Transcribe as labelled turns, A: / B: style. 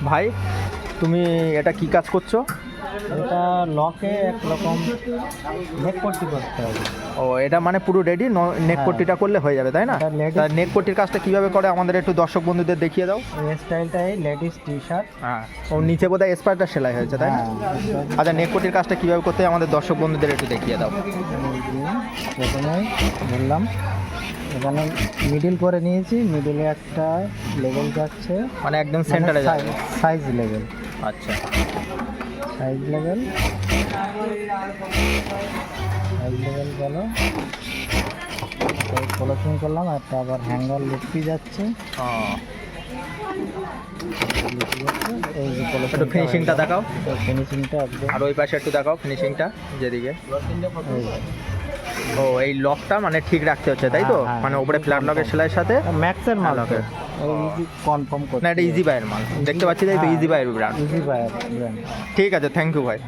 A: ভাই তুমি এটা কি কাজ করছো?
B: এটা লকে একরকম নেক পট্টি করতে হবে।
A: ও এটা মানে পুরো রেডি, নেক পট্টিটা করলে হয়ে যাবে তাই না?
B: এটা ladies-
A: তা নেক পট্টির কাজটা কিভাবে করে আমাদের একটু দর্শক বন্ধুদের দেখিয়ে দাও।
B: এই স্টাইলটাই লেডিস টি শার্ট।
A: হ্যাঁ, ও নিচে বোধহয় স্পাইটার সেলাই হয়েছে তাই না? আচ্ছা, নেক পট্টির কাজটা কিভাবে করতে হয় আমাদের দর্শক বন্ধুদের একটু দেখিয়ে দাও।
B: প্রথমেই বললাম এখানে মিডিল করে নিয়েছি, মিডিলে একটা লেভেল যাচ্ছে,
A: মানে একদম সেন্টারে যাবে।
B: সাইজ লেভেল,
A: আচ্ছা,
B: সাইজ লেভেল, সাইজ লেভেল গেল, ফলোসিং করলাম, একটা আবার হ্যাঙ্গার লিপি যাচ্ছে,
A: ও,
B: এই যে
A: একটু ফিনিশিংটা দেখাও।
B: ফিনিশিংটা একদম
A: আর ওই পাশে একটু দেখাও ফিনিশিংটা যেদিকে।
B: এই যে।
A: ও এই লকটা মানে ঠিক রাখতে হচ্ছে তাই তো?
B: হ্যাঁ, হ্যাঁ,
A: মানে উপরে ফ্ল্যাট লকের সেলাইয়ের সাথে
B: ম্যাক্সের মাল
A: লকের।
B: কনফার্ম করতে
A: না, এটা ইজি বাইয়ের মাল দেখতে পাচ্ছি তাই তো, ইজি বাইয়ের ব্র্যান্ড।
B: Easy buyer brand.
A: ঠিক আছে, থ্যাংক ইউ ভাই।